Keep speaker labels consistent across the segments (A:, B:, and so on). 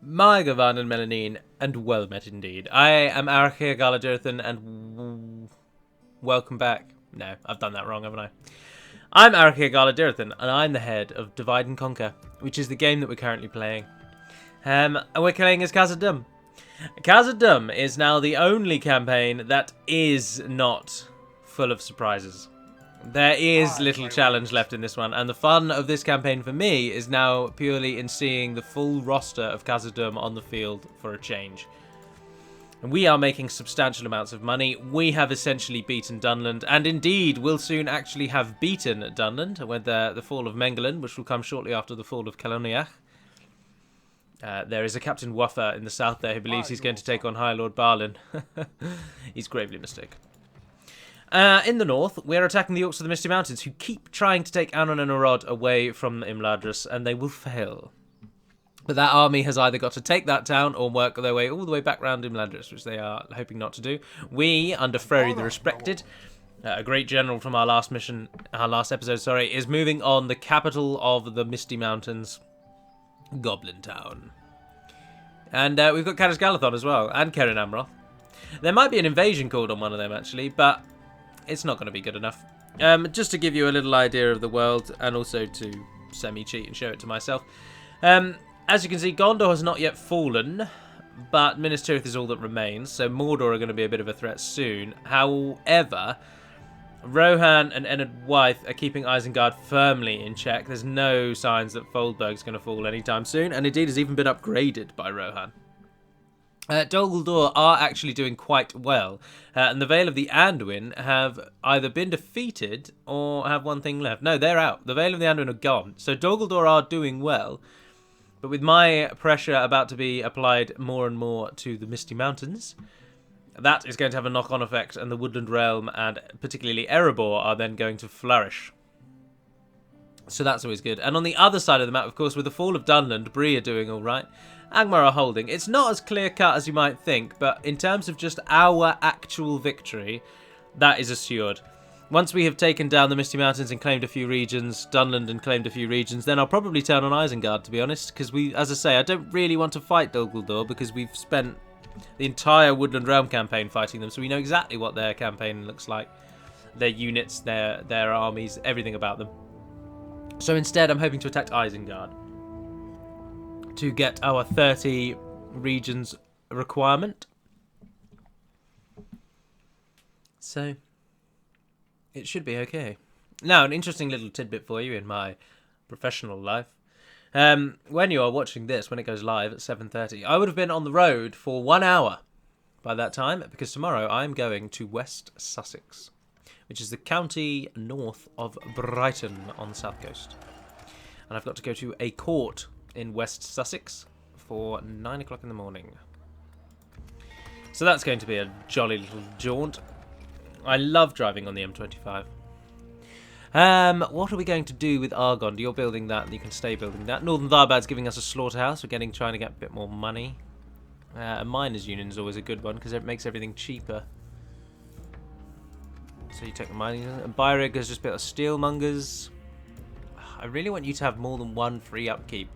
A: My Gavan and Melanine, and well met indeed. I am Arachir Galadurthan, and welcome back. No, I've done that wrong, haven't I? I'm Arachir Galadurthan, and I'm the head of Divide and Conquer, which is the game that we're currently playing. And we're playing as Khazad-dûm. Khazad-dûm is now the only campaign that is not full of surprises. There is little challenge left in this one, and the fun of this campaign for me is now purely in seeing the full roster of Khazad-dûm on the field for a change. And we are making substantial amounts of money. We have essentially beaten Dunland, and indeed will soon actually have beaten Dunland with the fall of Mengelin, which will come shortly after the fall of Colonia. There is a Captain Wuffer in the south there who believes he's going to take on High Lord Balin. He's gravely mistaken. In the north, we're attacking the Orcs of the Misty Mountains, who keep trying to take Anon and Arod away from Imladris, and they will fail. But that army has either got to take that town or work their way all the way back round Imladris, which they are hoping not to do. We, under Freri the Respected, a great general from our last episode, is moving on the capital of the Misty Mountains, Goblin Town. And we've got Caras Galadhon as well, and Kerin Amroth. There might be an invasion called on one of them, actually, but it's not going to be good enough. Just to give you a little idea of the world, and also to semi-cheat and show it to myself. As you can see, Gondor has not yet fallen, but Minas Tirith is all that remains, so Mordor are going to be a bit of a threat soon. However, Rohan and Ennard Wythe are keeping Isengard firmly in check. There's no signs that Foldberg's going to fall anytime soon, and indeed has even been upgraded by Rohan. Dol Guldur are actually doing quite well, and the Vale of the Anduin have either been defeated or have one thing left. No, they're out. The Vale of the Anduin are gone. So Dol Guldur are doing well, but with my pressure about to be applied more and more to the Misty Mountains, that is going to have a knock-on effect, and the Woodland Realm and particularly Erebor are then going to flourish. So that's always good. And on the other side of the map, of course, with the fall of Dunland, Bree are doing all right. Angmar are holding. It's not as clear-cut as you might think, but in terms of just our actual victory, that is assured. Once we have taken down the Misty Mountains and claimed a few regions, Dunland and claimed a few regions, then I'll probably turn on Isengard, to be honest, because as I say, I don't really want to fight Dol Guldur because we've spent the entire Woodland Realm campaign fighting them, so we know exactly what their campaign looks like, their units, their armies, everything about them. So instead, I'm hoping to attack Isengard to get our 30 regions requirement. So it should be okay. Now, an interesting little tidbit for you in my professional life. When you are watching this, when it goes live at 7:30, I would have been on the road for 1 hour by that time, because tomorrow I'm going to West Sussex, which is the county north of Brighton on the south coast. And I've got to go to a court in West Sussex for 9 o'clock in the morning. So that's going to be a jolly little jaunt. I love driving on the M25. What are we going to do with Argond? You're building that, and you can stay building that. Northern Tharbad's giving us a slaughterhouse. We're trying to get a bit more money. A miners' union is always a good one, because it makes everything cheaper. So you take the mining, and Byrig has just built a steelmongers. I really want you to have more than one free upkeep.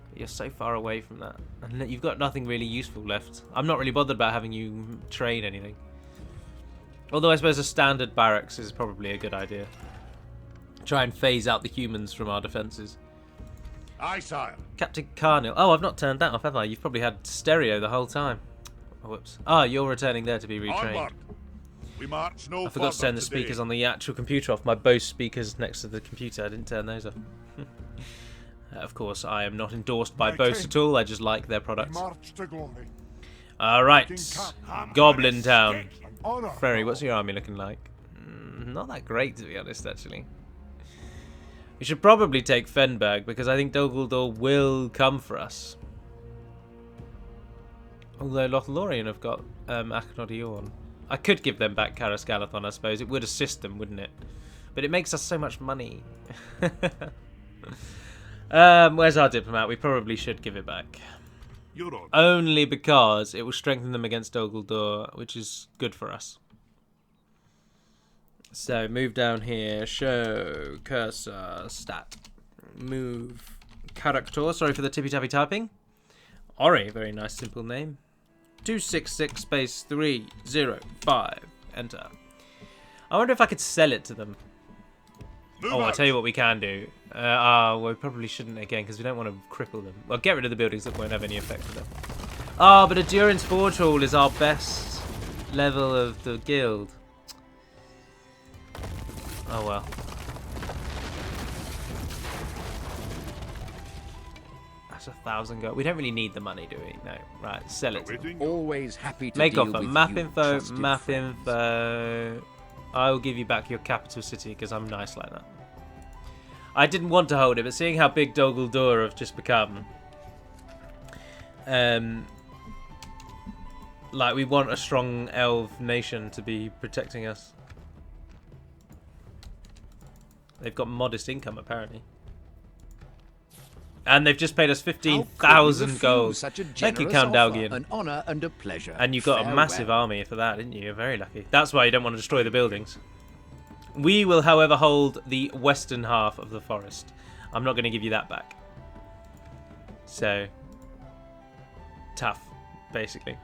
A: But you're so far away from that. And you've got nothing really useful left. I'm not really bothered about having you train anything. Although I suppose a standard barracks is probably a good idea. Try and phase out the humans from our defences.
B: Aye, sire.
A: Captain Carnil. Oh, I've not turned that off, have I? You've probably had stereo the whole time. Oh, whoops. Ah, you're returning there to be retrained.
B: Onward. We march no
A: I forgot to turn the speakers on the actual computer off. My Bose speakers next to the computer. I didn't turn those off. Of course, I am not endorsed by Bose at all. I just like their products. Alright. Goblin Town. Freri, what's your army looking like? Not that great, to be honest, actually. We should probably take Fenberg, because I think Dol Guldur will come for us. Although Lothlorien have got Akhnod Iorn. I could give them back Caras Galadhon, I suppose. It would assist them, wouldn't it? But it makes us so much money. Where's our diplomat? We probably should give it back. Only because it will strengthen them against Dol Guldur, which is good for us. So, move down here. Show. Cursor. Stat. Move. Character. Sorry for the tippy-tappy typing. Ori, very nice simple name. 266 space 305. Enter. I wonder if I could sell it to them. Oh, I'll tell you what we can do. We probably shouldn't again because we don't want to cripple them. Well, get rid of the buildings that won't have any effect on them. Oh, but Endurance Forge Hall is our best level of the guild. Oh well. That's 1,000 gold. We don't really need the money, do we? No. Right, sell it.
C: Always happy to
A: Make
C: deal
A: offer.
C: with
A: Map
C: you,
A: info.
C: trusted
A: Map
C: friends.
A: info. I will give you back your capital city because I'm nice like that. I didn't want to hold it, but seeing how big Dol Guldur have just become, like we want a strong elf nation to be protecting us. They've got modest income apparently, and they've just paid us 15,000 gold. Thank you, Count Dalgian.
C: An honor and a pleasure.
A: And you got a massive army for that, didn't you? You're very lucky. That's why you don't want to destroy the buildings. We will, however, hold the western half of the forest. I'm not going to give you that back. So, tough, basically.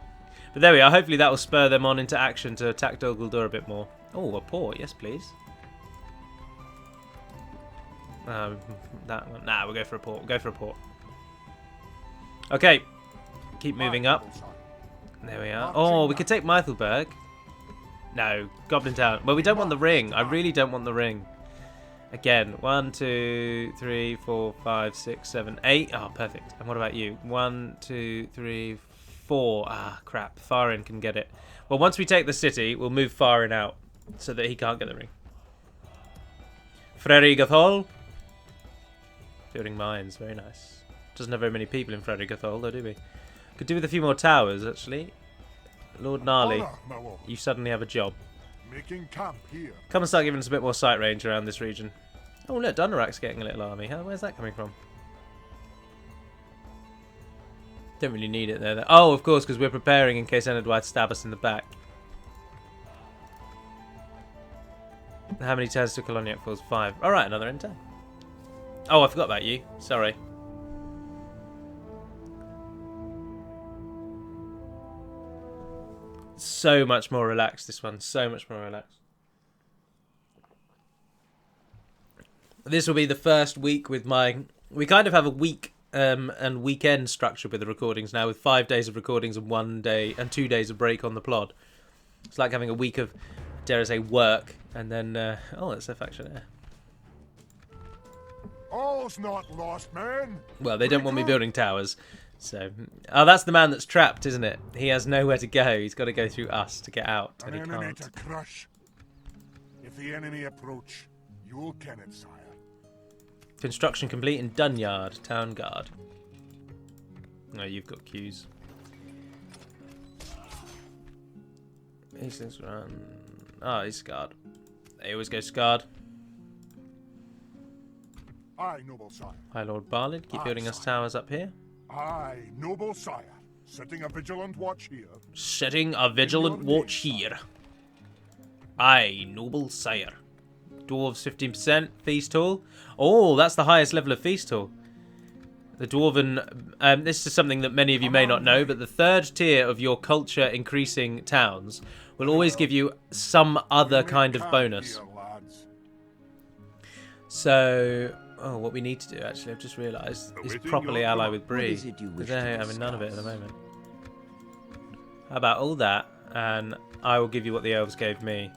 A: But there we are. Hopefully that will spur them on into action to attack Dol Guldur a bit more. Oh, a port. Yes, please. That one. Nah, we'll go for a port. We'll go for a port. Okay. Keep moving up. There we are. Oh, we could take Meithelberg. No, Goblin Town. Well, we don't want the ring. I really don't want the ring. Again, 1, 2, 3, 4, 5, 6, 7, 8. Oh, perfect. And what about you? 1, 2, 3, 4. Ah, crap. Farin can get it. Well, once we take the city, we'll move Farin out so that he can't get the ring. Frerigathol. Building mines. Very nice. Doesn't have very many people in Frerigathol, though, do we? Could do with a few more towers, actually. Lord Gnarly, you suddenly have a job.
B: Making camp here.
A: Come and start giving us a bit more sight range around this region. Oh look, Dunarak's getting a little army. Where's that coming from? Don't really need it there. Oh, of course, because we're preparing in case Enedwide stab us in the back. How many turns to Colonia falls? 5. Alright, another in 10. Oh, I forgot about you. Sorry. So much more relaxed, this one. So much more relaxed. This will be the first week with my... We kind of have a week and weekend structure with the recordings now, with 5 days of recordings and 1 day and 2 days of break on the plod. It's like having a week of, dare I say, work, and then... oh, that's a faction there.
B: All's not lost, man.
A: Well, they don't want me building towers. So, oh, that's the man that's trapped, isn't it? He has nowhere to go. He's got to go through us to get out, and he
B: enemy
A: can't.
B: to crush. If the enemy approach, you'll ken it, sire.
A: Construction complete in Dunyard, Town Guard. No, you've got queues. These things run. Ah, he's scarred. They always go scarred.
B: Aye, noble sire.
A: Hi, Lord Barlid. Keep building us towers up here.
B: Aye, noble sire. Setting a vigilant watch here.
A: Setting a vigilant watch here. Aye, noble sire. Dwarves 15%. Feast Hall. Oh, that's the highest level of Feast Hall. The Dwarven... this is something that many of you may not know, but the third tier of your culture increasing towns will always give you some other kind of bonus. So... Oh, what we need to do, actually, I've just realised, is properly ally with Bree. Because they're having none of it at the moment. How about all that, and I will give you what the elves gave me.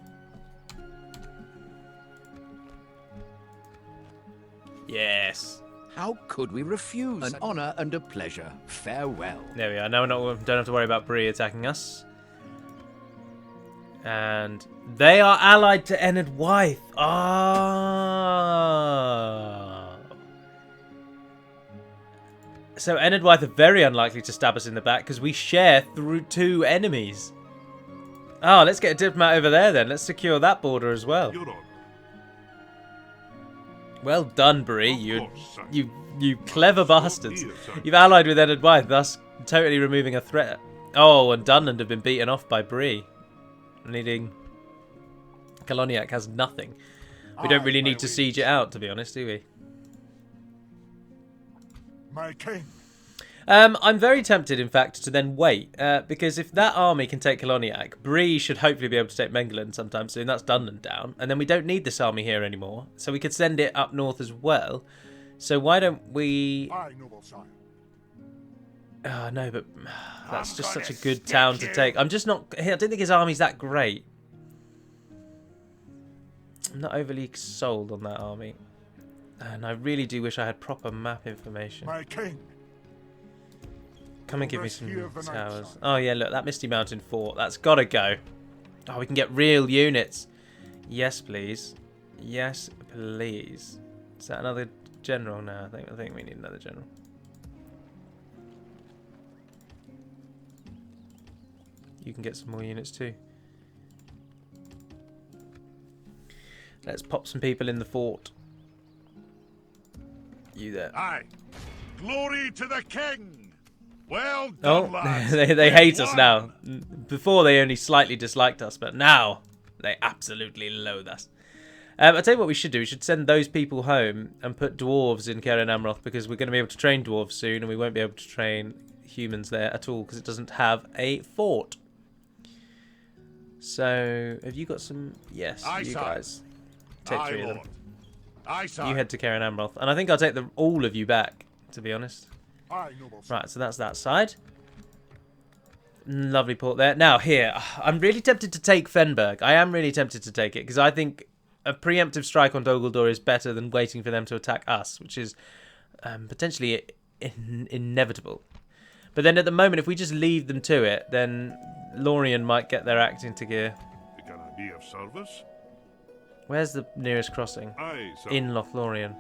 A: Yes.
C: How could we refuse? An honor and a pleasure. Farewell.
A: There we are. Now we don't have to worry about Bree attacking us. And they are allied to Enid Wythe. Ah. So Enid Wythe are very unlikely to stab us in the back because we share through 2 enemies. Oh, let's get a diplomat over there then. Let's secure that border as well. Well done, Bree. You clever bastards. You've allied with Enid Wythe, thus totally removing a threat. Oh, and Dunland have been beaten off by Bree. Needing... Coloniac has nothing. We don't really need to siege it out, to be honest, do we?
B: My king.
A: I'm very tempted, in fact, to then wait, because if that army can take Colonia, Bree should hopefully be able to take Mengeland sometime soon. That's Dunland down, and then we don't need this army here anymore, so we could send it up north as well. So why don't we...
B: Aye, noble sire.
A: Oh, no, but that's just such a good town to take. I'm just not... I don't think his army's that great. I'm not overly sold on that army. And I really do wish I had proper map information.
B: My king.
A: Come and give me some towers. Oh, yeah, look, that Misty Mountain fort. That's got to go. Oh, we can get real units. Yes, please. Yes, please. Is that another general now? I think we need another general. You can get some more units too. Let's pop some people in the fort. You there.
B: Aye. Glory to the king. Well done,
A: Oh,
B: lads.
A: they hate us now. Before they only slightly disliked us, but now they absolutely loathe us. I'll tell you what we should do. We should send those people home and put dwarves in Caer Amroth, because we're going to be able to train dwarves soon, and we won't be able to train humans there at all because it doesn't have a fort. So, have you got some... Yes,
B: Aye,
A: you
B: sir.
A: guys. Take
B: Aye,
A: 3 of them.
B: Lord. Aye, sir.
A: You head to Caer Amroth. And I think I'll take all of you back, to be honest.
B: Aye, noble sire.
A: Right, so that's that side. Lovely port there. Now, here, I'm really tempted to take Fenberg. I am really tempted to take it, because I think a preemptive strike on Dol Guldur is better than waiting for them to attack us, which is potentially inevitable. But then at the moment, if we just leave them to it, then Lorien might get their act into gear.
B: Can I be of service?
A: Where's the nearest crossing?
B: Aye, sir.
A: In Lothlorien.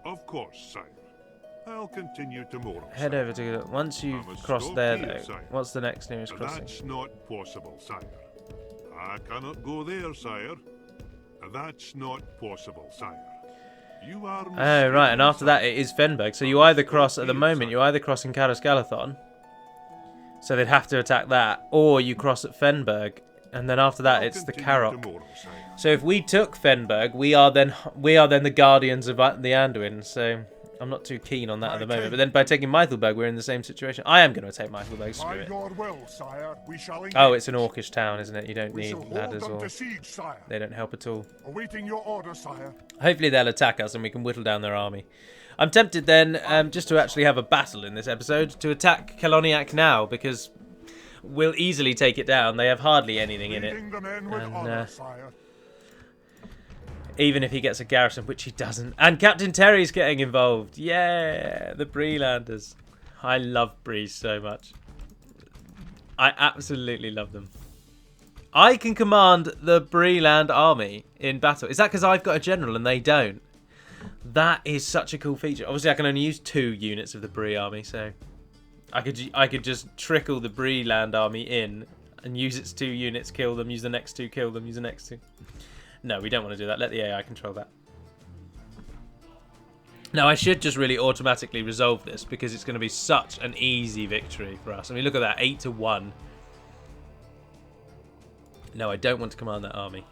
B: Of course, sire. I'll continue tomorrow.
A: Head over to... Once you've
B: I must
A: crossed
B: stop
A: there,
B: here,
A: though,
B: sire.
A: what's the next nearest crossing?
B: That's not possible, sire. I cannot go there, sire. That's not possible, sire. You are
A: Oh, right, and after that it is Fenberg. So you either cross, at the moment, you either cross in Caras Galathan, so they'd have to attack that, or you cross at Fenberg, and then after that it's the Karok. So if we took Fenberg, we are then the guardians of the Anduin, so I'm not too keen on that at the moment. But then by taking Meithelberg, we're in the same situation. I am going to take Meithelberg, screw
B: By
A: it.
B: your will, sire, we shall engage.
A: Oh, it's an orcish town, isn't it? You don't
B: We
A: need
B: shall hold
A: ladders
B: them
A: or...
B: to siege, sire.
A: They don't help at all.
B: Awaiting your order, sire.
A: Hopefully they'll attack us and we can whittle down their army. I'm tempted then, just to actually have a battle in this episode, to attack Keloniac now, because we'll easily take it down. They have hardly anything in it.
B: Leading the men with
A: And,
B: honor, sire.
A: Even if he gets a garrison, which he doesn't. And Captain Terry's getting involved. Yeah, the Breelanders. I love Bree so much. I absolutely love them. I can command the Breeland army in battle. Is that because I've got a general and they don't? That is such a cool feature. Obviously, I can only use 2 units of the Bree army, so I could just trickle the Breeland army in and use its 2 units, kill them, use the next 2, kill them, use the next 2. No, we don't want to do that. Let the AI control that. Now, I should just really automatically resolve this because it's going to be such an easy victory for us. I mean, look at that, 8-1. No, I don't want to command that army.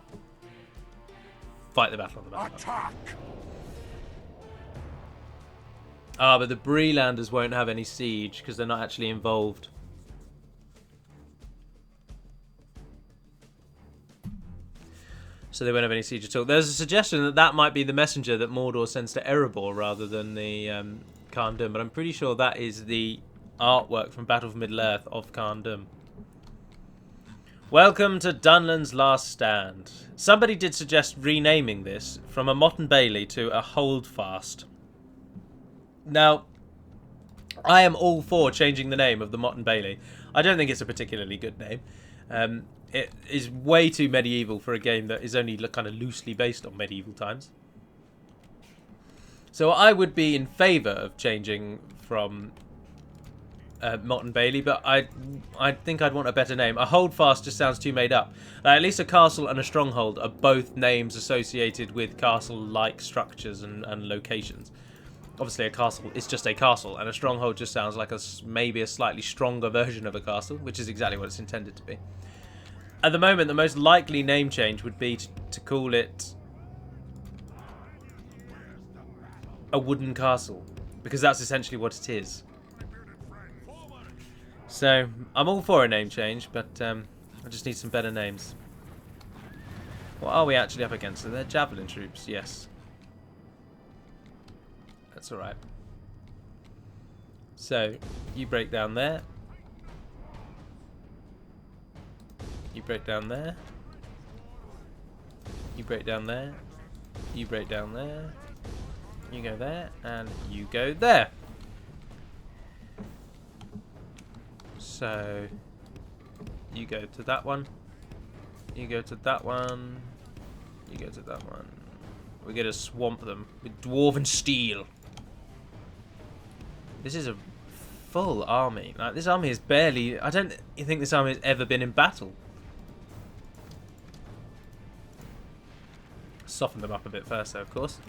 A: Fight the battle on the battlefield.
B: Attack!
A: Ah, but the Breelanders won't have any siege because they're not actually involved. So they won't have any siege at all. There's a suggestion that that might be the messenger that Mordor sends to Erebor rather than the Khazad-dûm, but I'm pretty sure that is the artwork from Battle for Middle-earth of Khazad-dûm. Welcome to Dunland's Last Stand. Somebody did suggest renaming this from a Motte and Bailey to a Holdfast. Now, I am all for changing the name of the Motte and Bailey. I don't think it's a particularly good name. It is way too medieval for a game that is only kind of loosely based on medieval times. So I would be in favour of changing from Motte and Bailey, but I think I'd want a better name. A Holdfast just sounds too made up. At least a castle and a stronghold are both names associated with castle-like structures and locations. Obviously, a castle is just a castle, and a stronghold just sounds like maybe a slightly stronger version of a castle, which is exactly what it's intended to be. At the moment, the most likely name change would be to call it a wooden castle, because that's essentially what it is. So, I'm all for a name change, but I just need some better names. What are we actually up against? Are there javelin troops? Yes. That's alright. So, you break down there. You break down there. You break down there. You break down there. You go there. And you go there. So, you go to that one. You go to that one. You go to that one. We're going to swamp them with Dwarven steel. This is a full army. Like, this army is barely... I don't think this army has ever been in battle. Soften them up a bit first, though, of course.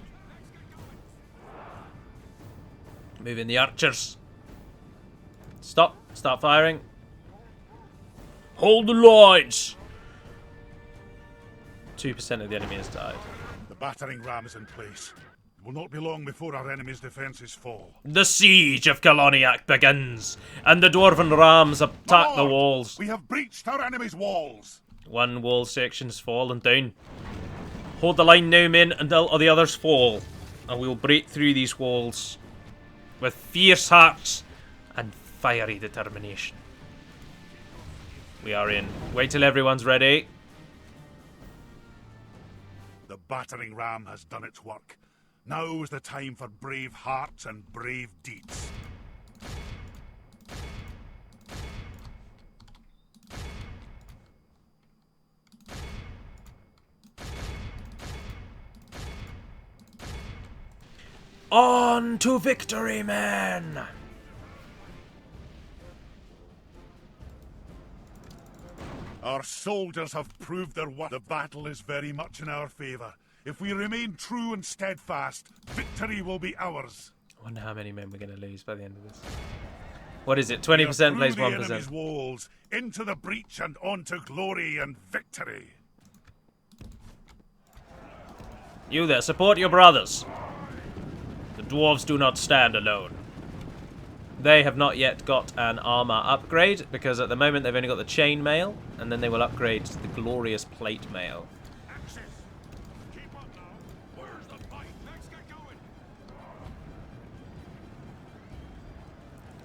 A: Move in the archers. Stop. Start firing. Hold the lines. 2% of the enemy has died.
D: The battering ram is in place. It will not be long before our enemy's defences fall.
A: The siege of Colonia begins, and the Dwarven rams attack the walls.
D: We have breached our enemy's walls.
A: One wall section has fallen down. Hold the line now, men, until the others fall, and we will break through these walls with fierce hearts and fiery determination. We are in. Wait till everyone's ready.
D: The battering ram has done its work. Now is the time for brave hearts and brave deeds.
A: On to victory, men!
D: Our soldiers have proved their worth. The battle is very much in our favour. If we remain true and steadfast, victory will be ours.
A: I wonder how many men we're going to lose by the end of this. What is it? 20% plays 1%.
D: Enemy's walls, into the breach and on to glory and victory.
A: You there, support your brothers. The dwarves do not stand alone. They have not yet got an armor upgrade, because at the moment they've only got the chain mail, and then they will upgrade to the glorious plate mail.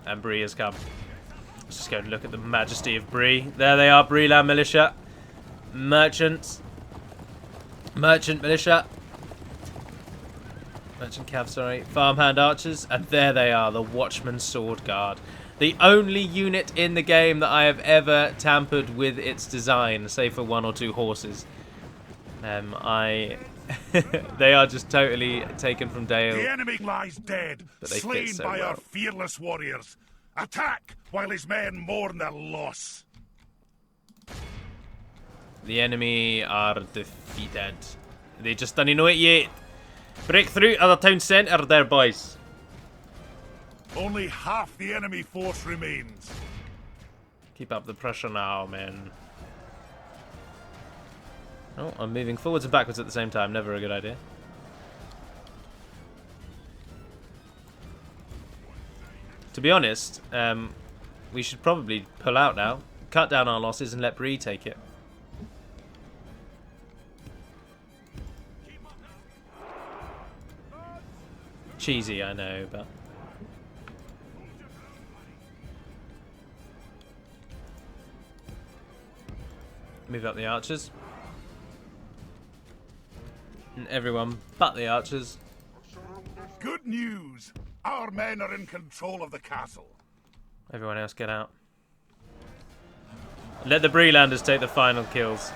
A: And Bree has come. Let's just go and look at the majesty of Bree. There they are, Breeland militia. Merchants. Merchant militia. Merchant cav, sorry. Farmhand archers. And there they are, the Watchman Sword Guard. The only unit in the game that I have ever tampered with its design, save for 1 or 2 horses. They are just totally taken from Dale.
D: The enemy lies dead, slain
A: so
D: by
A: well.
D: our fearless warriors. Attack while his men mourn their loss.
A: The enemy are defeated. They just don't know it yet. Break through to the town centre there, boys.
D: Only half the enemy force remains.
A: Keep up the pressure now, men. Oh, I'm moving forwards and backwards at the same time. Never a good idea. To be honest, we should probably pull out now. Cut down our losses and let Bree take it. Cheesy, I know, but... Move up the archers. And everyone but the archers.
D: Good news! Our men are in control of the castle.
A: Everyone else get out. Let the Breelanders take the final kills.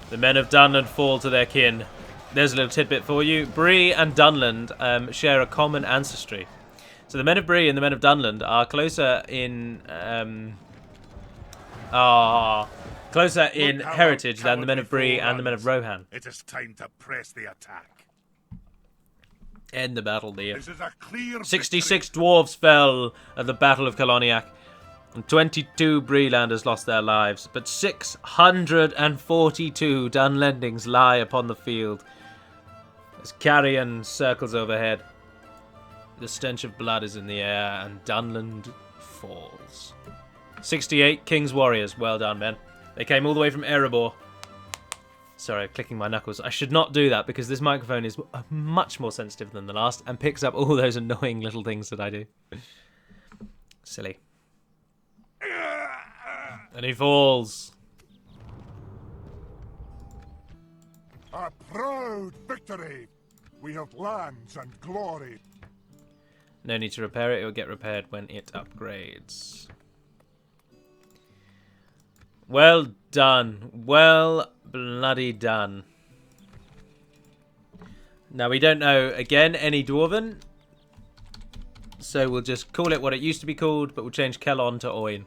A: The men of Dunland fall to their kin. There's a little tidbit for you. Bree and Dunland share a common ancestry. So the men of Bree and the men of Dunland are closer in heritage than the men of Bree and the men of Rohan.
D: It is time to press the attack.
A: End the battle, dear.
D: This is a clear
A: 66 dwarves fell at the Battle of Colonia, and 22 Breelanders lost their lives, but 642 Dunlendings lie upon the field as carrion circles overhead. The stench of blood is in the air, and Dunland falls. 68 King's Warriors. Well done, men. They came all the way from Erebor. Sorry, I'm clicking my knuckles. I should not do that because this microphone is much more sensitive than the last and picks up all those annoying little things that I do. Silly. And he falls.
D: A proud victory! We have lands and glory.
A: No need to repair it. It will get repaired when it upgrades. Well done. Well bloody done. Now, we don't know, again, any Dwarven. So we'll just call it what it used to be called, but we'll change Kellon to Oin.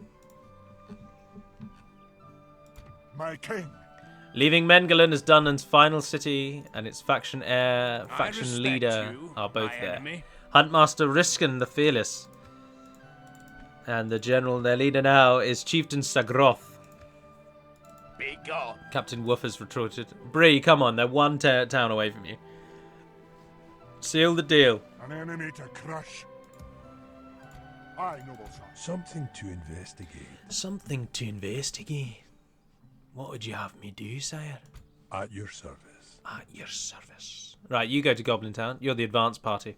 D: My king.
A: Leaving Mengelin as Dunland's final city, and its faction heir, faction leader are both there.
E: Enemy.
A: Huntmaster Riskin the Fearless. And the general, their leader now, is Chieftain Sagroth.
E: Be gone.
A: Captain Woofers retorted. Bree, come on, they're one town away from you. Seal the deal.
D: An enemy to crush. Aye, noble son.
F: Something to investigate.
A: Something to investigate. What would you have me do, sire?
F: At your service.
A: At your service. Right, you go to Goblin Town. You're the advanced party.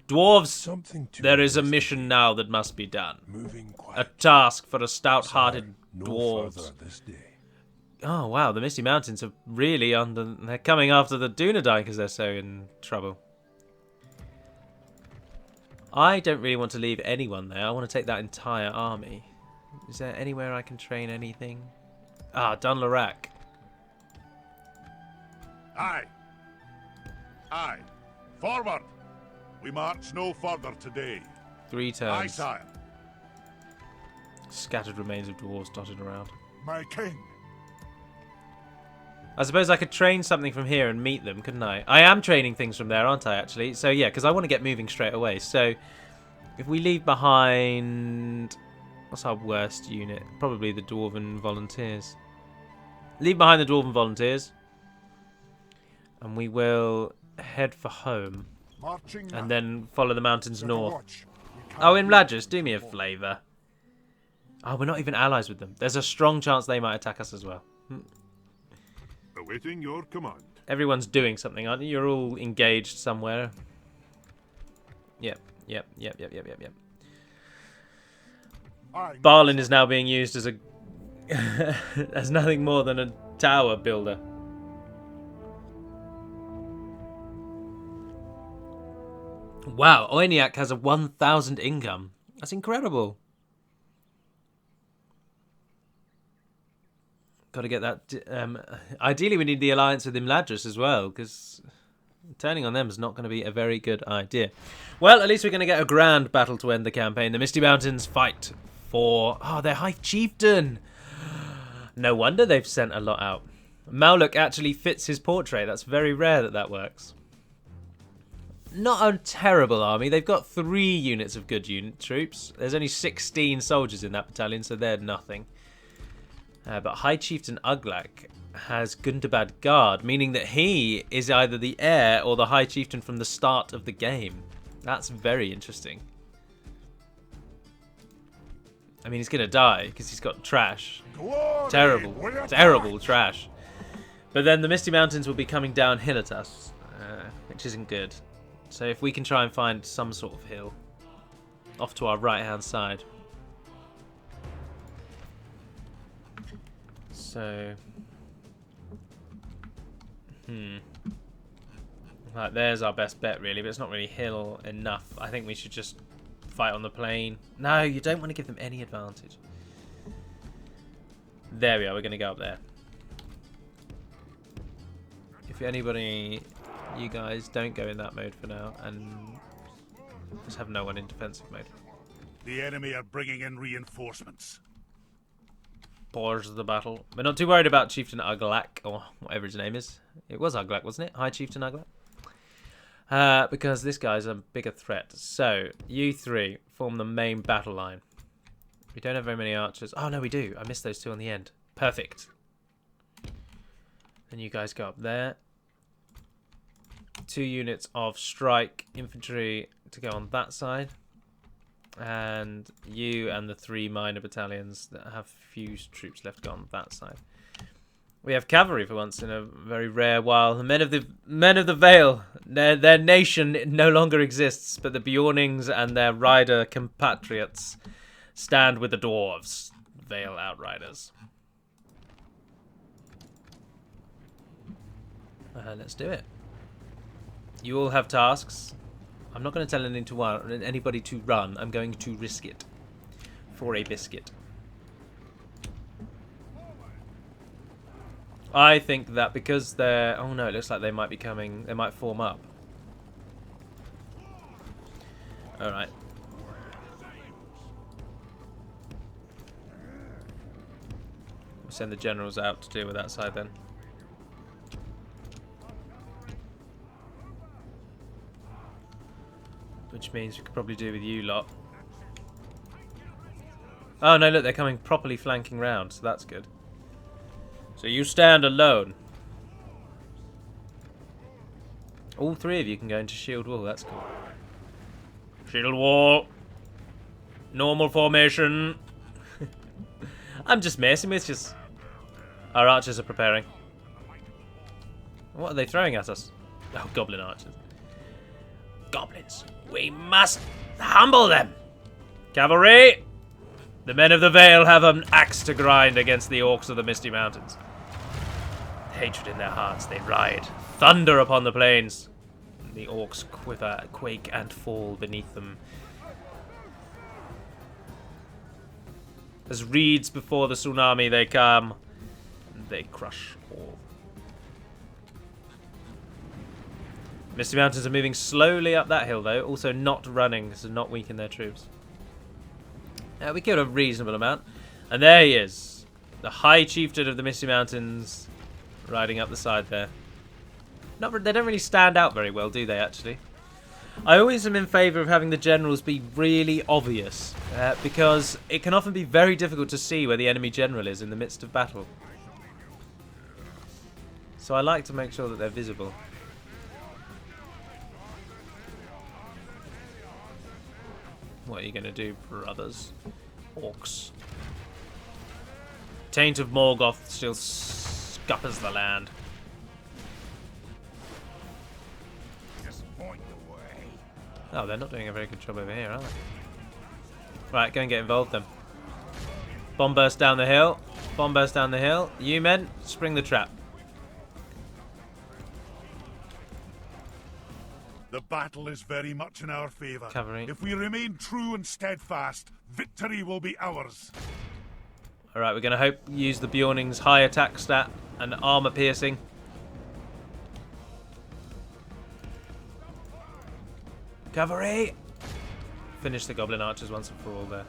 A: Dwarves,
F: Something to
A: there is a
F: investigate.
A: mission now that must be done.
F: Moving
A: A
F: quiet.
A: task for a stout-hearted
F: No
A: dwarves.
F: further this day.
A: Oh, wow, the Misty Mountains are really under... They're coming after the Dunedain because they're so in trouble. I don't really want to leave anyone there. I want to take that entire army. Is there anywhere I can train anything? Ah, Dunlarak.
D: Aye. Aye. Forward. We march no further today.
A: 3
D: Aye,
A: turns.
D: sire.
A: Scattered remains of dwarves dotted around.
D: My king.
A: I suppose I could train something from here and meet them, couldn't I? I am training things from there, aren't I, actually? So, yeah, because I want to get moving straight away. So, if we leave behind... What's our worst unit? Probably the Dwarven Volunteers. Leave behind the Dwarven Volunteers. And we will head for home.
D: Marching now.
A: And then follow the mountains
D: Set a
A: north.
D: watch. We can't
A: Oh, in
D: be-
A: Vladris, do me a favour. Oh, we're not even allies with them. There's a strong chance they might attack us as well.
B: Awaiting your command.
A: Everyone's doing something, aren't you? You're all engaged somewhere. Yep.
D: Aye,
A: Barlin is now being used as a... as nothing more than a tower builder. Wow, Oiniak has a 1,000 income. That's incredible. Got to get that... ideally, we need the alliance with Imladris as well, because turning on them is not going to be a very good idea. Well, at least we're going to get a grand battle to end the campaign. The Misty Mountains fight for... Oh, their High Chieftain! No wonder they've sent a lot out. Mauluk actually fits his portrait. That's very rare that that works. Not a terrible army. They've got 3 units of good troops. There's only 16 soldiers in that battalion, so they're nothing. But High Chieftain Uglak has Gundabad Guard, meaning that he is either the heir or the High Chieftain from the start of the game. That's very interesting. I mean, he's going to die because he's got trash.
D: glory.
A: Terrible,
D: We attack.
A: terrible trash. But then the Misty Mountains will be coming downhill at us, which isn't good. So if we can try and find some sort of hill off to our right-hand side. So, Right, there's our best bet, really, but it's not really hill enough. I think we should just fight on the plain. No, you don't want to give them any advantage. There we are, we're going to go up there. If anybody, you guys, don't go in that mode for now, and just have no one in defensive mode.
D: The enemy are bringing in reinforcements.
A: Pause the battle. We're not too worried about Chieftain Uglak, or whatever his name is. It was Uglak, wasn't it? High Chieftain Uglak. Because this guy's a bigger threat. So, you 3 form the main battle line. We don't have very many archers. Oh, no, we do. I missed those 2 on the end. Perfect. Then you guys go up there. 2 units of strike infantry to go on that side. And you and the 3 minor battalions that have few troops left go on that side. We have cavalry for once in a very rare while. The men of the Vale, their nation no longer exists, but the Bjornings and their rider compatriots stand with the dwarves, Vale outriders. Let's do it. You all have tasks. I'm not going to tell anybody to run. I'm going to risk it for a biscuit. I think that because they're... Oh no, it looks like they might be coming... They might form up. Alright. We'll send the generals out to deal with that side then. Which means we could probably do with you lot. Oh no, look, they're coming properly flanking round, so that's good. So you stand alone. All 3 of you can go into shield wall, that's cool. Shield wall. Normal formation. I'm just messing with you. Our archers are preparing. What are they throwing at us? Oh, goblin archers. Goblins. We must humble them. Cavalry. The men of the Vale have an axe to grind against the orcs of the Misty Mountains. Hatred in their hearts, they ride thunder upon the plains. The orcs quiver, quake, and fall beneath them. As reeds before the tsunami they come, and they crush all. Misty Mountains are moving slowly up that hill, though, also not running, so not weaken their troops. We killed a reasonable amount. And there he is. The High Chieftain of the Misty Mountains riding up the side there. They don't really stand out very well, do they, actually? I always am in favour of having the generals be really obvious. Because it can often be very difficult to see where the enemy general is in the midst of battle. So I like to make sure that they're visible. What are you going to do, brothers? Orcs. Taint of Morgoth still scuppers the land. Oh, they're not doing a very good job over here, are they? Right, go and get involved then. Bomb burst down the hill. Bomb burst down the hill. You men, spring the trap.
D: The battle is very much in our favour.
A: Cavalry.
D: If we remain true and steadfast, victory will be ours.
A: Alright, we're going to use the Bjorning's high attack stat and armour piercing. Cavalry! Finish the goblin archers once and for all there.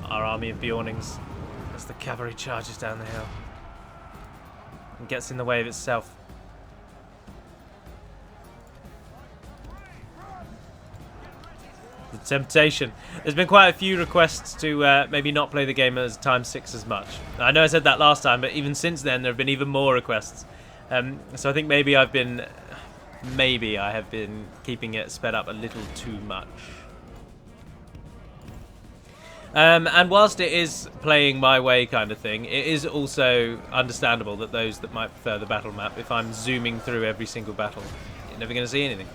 A: Our army of Bjornings as the cavalry charges down the hill and gets in the way of itself. The temptation. There's been quite a few requests to maybe not play the game as ×6 as much. I know I said that last time, but even since then there have been even more requests. So I think maybe I have been keeping it sped up a little too much. And whilst it is playing my way kind of thing, it is also understandable that those that might prefer the battle map, if I'm zooming through every single battle, you're never going to see anything.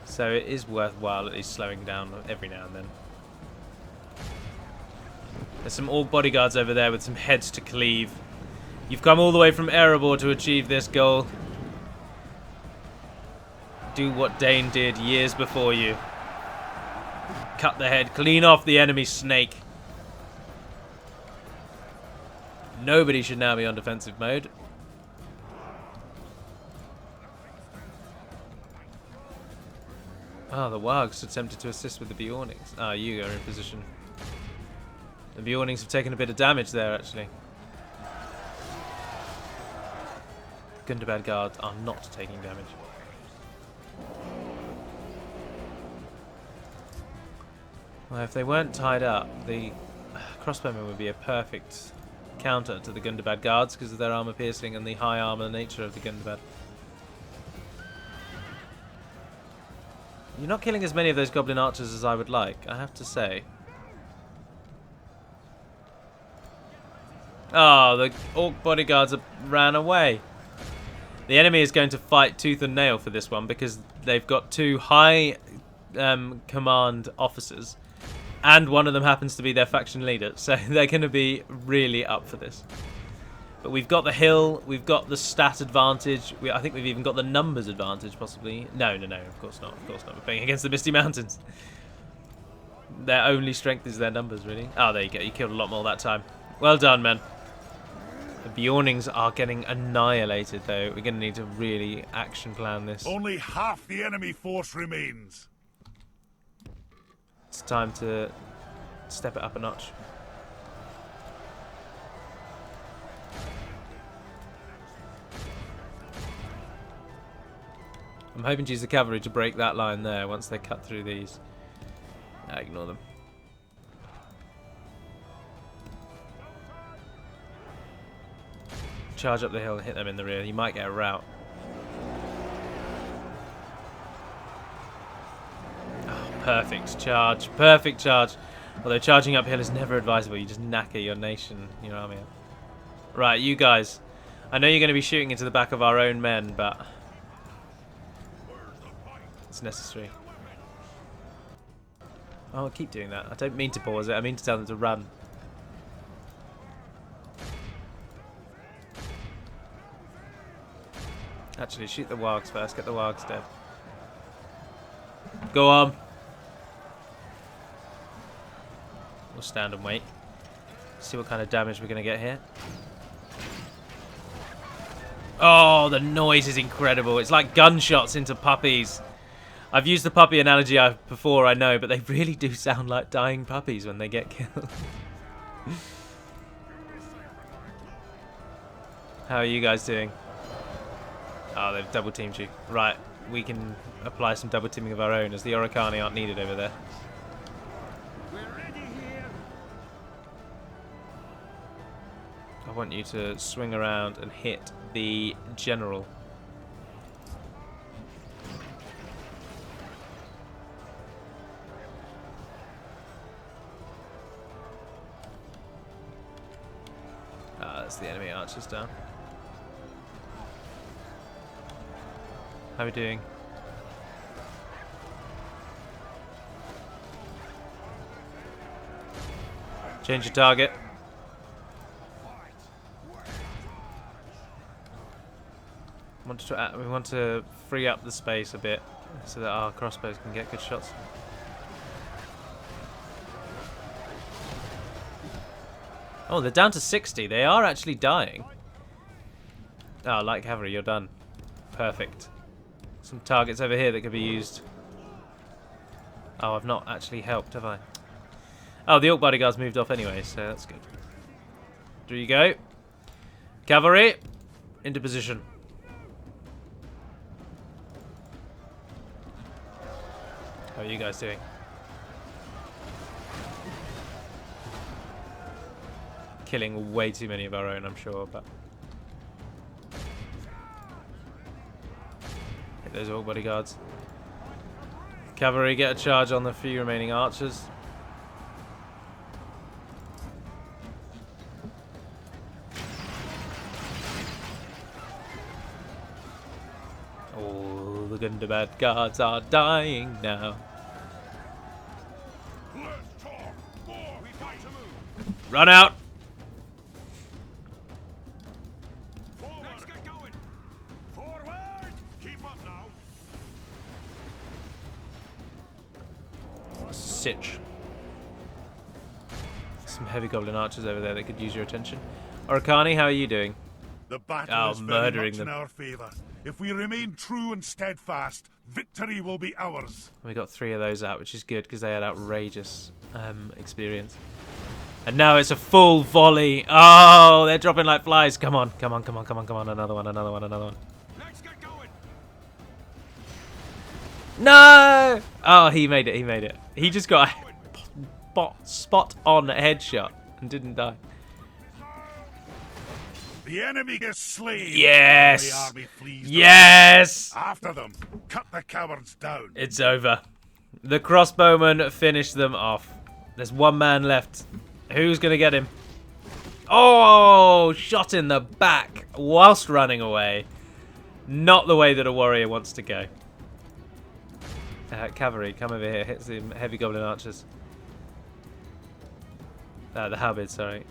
A: So it is worthwhile at least slowing down every now and then. There's some orc bodyguards over there with some heads to cleave. You've come all the way from Erebor to achieve this goal. Do what Dane did years before you. Cut the head, clean off the enemy snake. Nobody should now be on defensive mode. Oh, the Wargs attempted to assist with the Bjornings. Ah, you are in position. The Bjornings have taken a bit of damage there, actually. Gundabad guards are not taking damage. Well, if they weren't tied up, the crossbowmen would be a perfect counter to the Gundabad guards because of their armor piercing and the high armor nature of the Gundabad. You're not killing as many of those goblin archers as I would like, I have to say. Oh, the orc bodyguards have ran away. The enemy is going to fight tooth and nail for this one because they've got two high command officers and one of them happens to be their faction leader, so they're going to be really up for this. But we've got the hill, we've got the stat advantage, I think we've even got the numbers advantage possibly. No, of course not, We're playing against the Misty Mountains. Their only strength is their numbers, really. Oh, there you go, you killed a lot more that time. Well done, man. The Bjornings are getting annihilated, though. We're going to need to really action plan this.
D: Only half the enemy force remains.
A: It's time to step it up a notch. I'm hoping to use the cavalry to break that line there once they cut through these. Ignore them. Charge up the hill and hit them in the rear. You might get a rout. Oh, perfect charge. Perfect charge. Although charging uphill is never advisable. You just knacker your nation, your army up. Right, you guys. I know you're going to be shooting into the back of our own men, but it's necessary. Oh, I'll keep doing that. I don't mean to pause it. I mean to tell them to run. Actually, shoot the wargs first. Get the wargs dead. Go on. We'll stand and wait. See what kind of damage we're going to get here. Oh, the noise is incredible. It's like gunshots into puppies. I've used the puppy analogy before, I know, but they really do sound like dying puppies when they get killed. How are you guys doing? Oh, they've double teamed you. Right, we can apply some double teaming of our own as the Oricani aren't needed over there. I want you to swing around and hit the general. Ah, that's the enemy archers down. How are we doing? Change your target. We want to free up the space a bit so that our crossbows can get good shots. Oh, they're down to 60. They are actually dying. Oh, light cavalry, you're done. Perfect. Some targets over here that could be used. Oh, I've not actually helped, have I? Oh, the orc bodyguards moved off anyway, so that's good. There you go. Cavalry, into position. How are you guys doing? Killing way too many of our own, I'm sure, but hit those orc bodyguards. Cavalry, get a charge on the few remaining archers. Oh, the Gundabad guards are dying now. Run out!
D: Let's get going. Forward! Keep up now.
A: Sitch. Some heavy goblin archers over there that could use your attention. Oricani, how are you doing?
D: The battle is very
A: murdering
D: much
A: them.
D: in our favour. If we remain true and steadfast, victory will be ours.
A: We got 3 of those out, which is good because they had outrageous experience. And now it's a full volley. Oh, they're dropping like flies. Come on, come on, come on, come on, come on. Another one, another one, another one.
D: Let's get going.
A: No! Oh, he made it, he made it. He just got spot on headshot and didn't die.
D: The enemy is slain.
A: Yes!
D: The army flees.
A: Yes!
D: After them. Cut the cowards down.
A: It's over. The crossbowmen finished them off. There's one man left. Who's going to get him? Oh! Shot in the back whilst running away. Not the way that a warrior wants to go. Cavalry, come over here. Hit some heavy goblin archers. The halberds, sorry.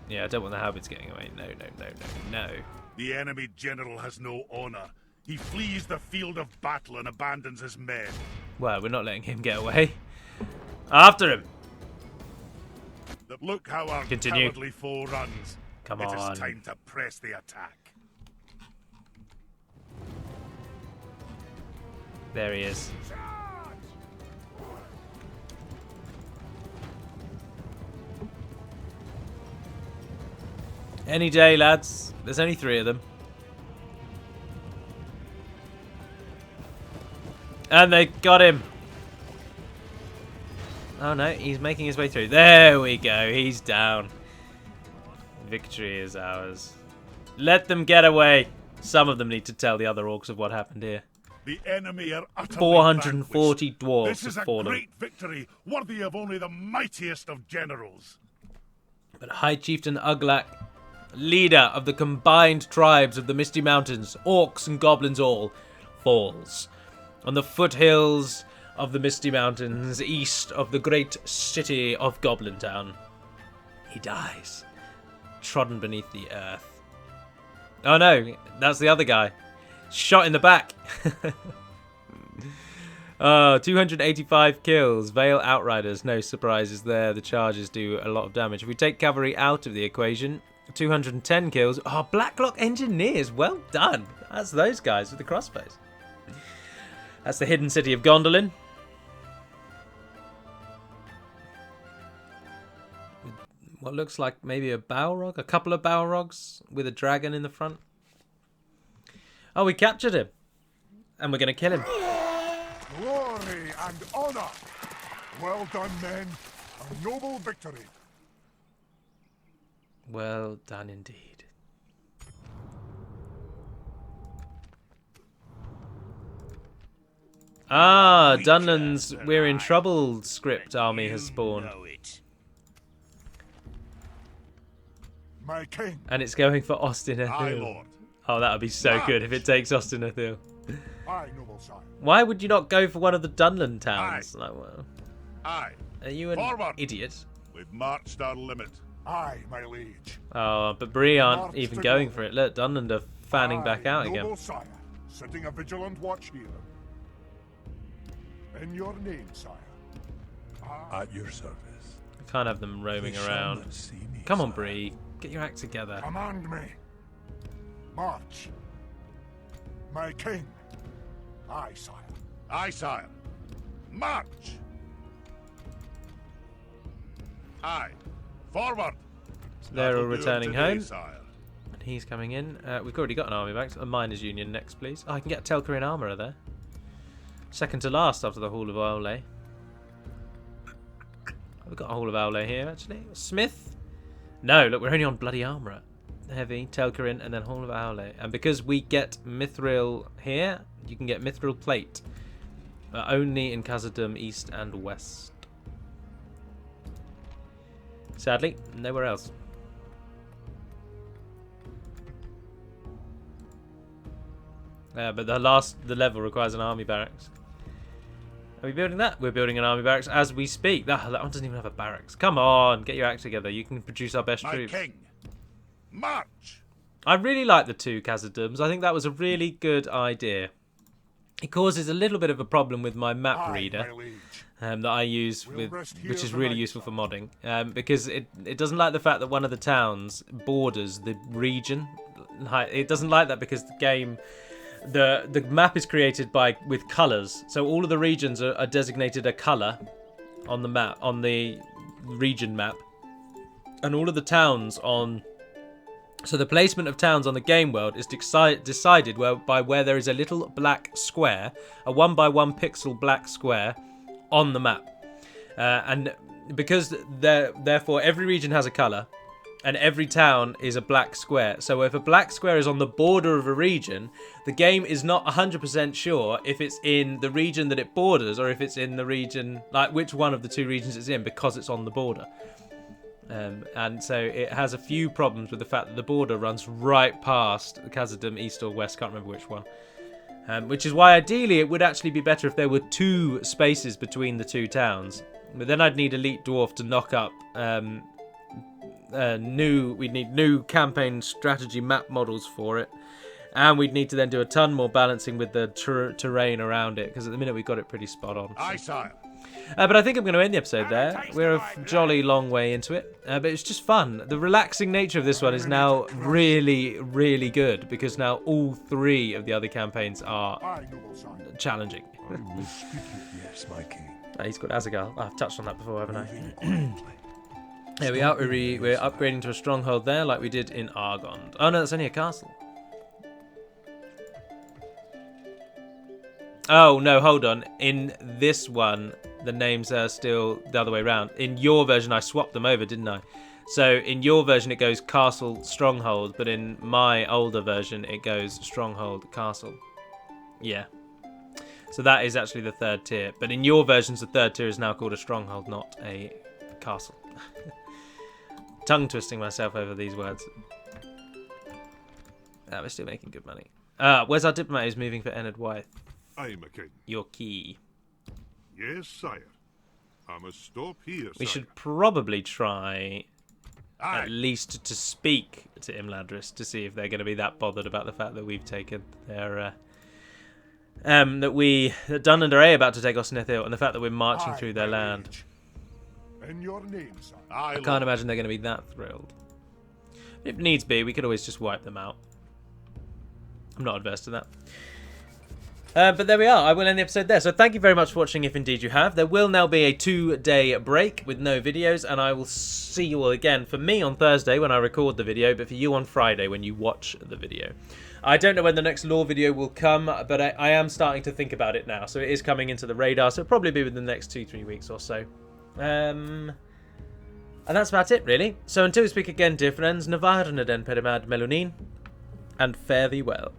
A: Yeah, I don't want the halberds getting away. No, no, no, no, no.
D: The enemy general has no honor. He flees the field of battle and abandons his men.
A: Well, we're not letting him get away. After him!
D: Look how our
A: Continue.
D: cowardly foe runs.
A: Come
D: It
A: on.
D: is time to press the attack.
A: There he is. Any day, lads. There's only 3 of them. And they got him. Oh no, he's making his way through. There we go. He's down. Victory is ours. Let them get away. Some of them need to tell the other orcs of what happened here.
D: The enemy are utterly
A: 440
D: vanquished.
A: dwarves
D: This is
A: have
D: a
A: fallen.
D: great victory, worthy of only the mightiest of generals.
A: But High Chieftain Uglak, leader of the combined tribes of the Misty Mountains, orcs and goblins all, falls on the foothills of the Misty Mountains, east of the great city of Goblin Town. He dies, trodden beneath the earth. Oh no, that's the other guy. Shot in the back. 285 kills. Vale Outriders, no surprises there. The charges do a lot of damage. If we take cavalry out of the equation, 210 kills. Oh, Blacklock Engineers, well done. That's those guys with the crossbows. That's the hidden city of Gondolin. What looks like maybe a Balrog, a couple of Balrogs with a dragon in the front. Oh, we captured him. And we're going to kill him.
D: Glory and honor. Well done, men. A noble victory.
A: Well done indeed. Ah, Dunland's We're in Trouble script army has spawned.
D: My king.
A: And it's going for Austin
D: Aye,
A: Athil.
D: lord.
A: Oh, that would be so good if it takes Austin Athil.
D: Aye, noble sire.
A: Why would you not go for one of the Dunland towns? Like, well,
D: Aye.
A: are you an
D: Forward.
A: idiot?
D: We've marched our limit. Aye, my liege.
A: Oh, but Bree aren't
D: March
A: even
D: to
A: going
D: North.
A: for it. Look, Dunland are fanning back out
D: noble
A: again.
D: Sire, setting a vigilant watch here. In your name, sire.
F: At your service.
A: I can't have them roaming
F: They shall
A: around.
F: not see me,
A: Come on,
F: sire.
A: Bree. Get your act together.
D: Command me. March. My king. Aye, sire. Aye, sire. March. Aye. Forward.
A: They're all
D: That'll do
A: returning
D: today,
A: home.
D: sire.
A: And he's coming in. We've already got an army back. A miners' union next, please. Oh, I can get a Telkarian armourer there. Second to last after the Hall of Aule. We've got a Hall of Aule here, actually. Smith? No, look, we're only on bloody armourer. Heavy, Telkarian, and then Hall of Aule. And because we get Mithril here, you can get Mithril Plate. Only in Khazad-dûm, East and West. Sadly, nowhere else. But the level requires an army barracks. Are we building that? We're building an army barracks as we speak. That one doesn't even have a barracks. Come on, get your act together. You can produce our best
D: My
A: troops.
D: king. March.
A: I really like the 2 Khazad-dûms. I think that was a really good idea. It causes a little bit of a problem with my map
D: Aye,
A: reader.
D: my liege.
A: That I use
D: We'll
A: with,
D: rest here
A: which is
D: the
A: really
D: night,
A: useful for
D: sire.
A: modding, because it doesn't like the fact that one of the towns borders the region. It doesn't like that because the game, the map is created with colours, so all of the regions are designated a colour on the map, on the region map, and all of the towns on. So the placement of towns on the game world is decided by where there is a little black square, a 1 by 1 pixel black square on the map. And because therefore every region has a colour, and every town is a black square. So if a black square is on the border of a region, the game is not 100% sure if it's in the region that it borders or if it's in the region, like which one of the two regions it's in, because it's on the border. And so it has a few problems with the fact that the border runs right past Khazad-dûm, east or west, can't remember which one. Which is why ideally it would actually be better if there were 2 spaces between the 2 towns. But then I'd need Elite Dwarf to knock up we'd need new campaign strategy map models for it, and we'd need to then do a ton more balancing with the terrain around it, because at the minute we've got it pretty spot on.
D: Aye, sire.
A: But I think I'm going to end the episode there. We're a jolly long way into it, but it's just fun. The relaxing nature of this one is now really, really good, because now all 3 of the other campaigns are challenging.
F: Yes, my king.
A: He's got Azaghal. I've touched on that before, haven't I? There we are. We're upgrading to a stronghold there, like we did in Argond. Oh no, that's only a castle. Oh no, hold on. In this one, the names are still the other way around. In your version, I swapped them over, didn't I? So in your version, it goes castle, stronghold, but in my older version, it goes stronghold, castle. Yeah. So that is actually the 3rd tier. But in your versions, the 3rd tier is now called a stronghold, not a castle. Tongue twisting myself over these words. We're still making good money. Where's our diplomat who's moving for Ennard Wythe?
B: Aye, my king.
A: Your key.
B: Yes, sire. I must stop here,
A: We
B: sire.
A: should probably try
D: Aye.
A: at least to speak to Imladris to see if they're going to be that bothered about the fact that we've taken their that Dun and Array are about to take Osnithil, and the fact that we're marching through their land.
F: In your name, sire.
D: Aye,
A: I can't imagine they're going to be that thrilled. If needs be, we could always just wipe them out. I'm not adverse to that. But there we are. I will end the episode there. So thank you very much for watching, if indeed you have. There will now be a 2-day break with no videos, and I will see you all again, for me on Thursday when I record the video, but for you on Friday when you watch the video. I don't know when the next lore video will come, but I am starting to think about it now. So it is coming into the radar, so it'll probably be within the next 2-3 weeks or so. And that's about it, really. So until we speak again, dear friends, Navar na den Pedimad Melunin, and fare thee well.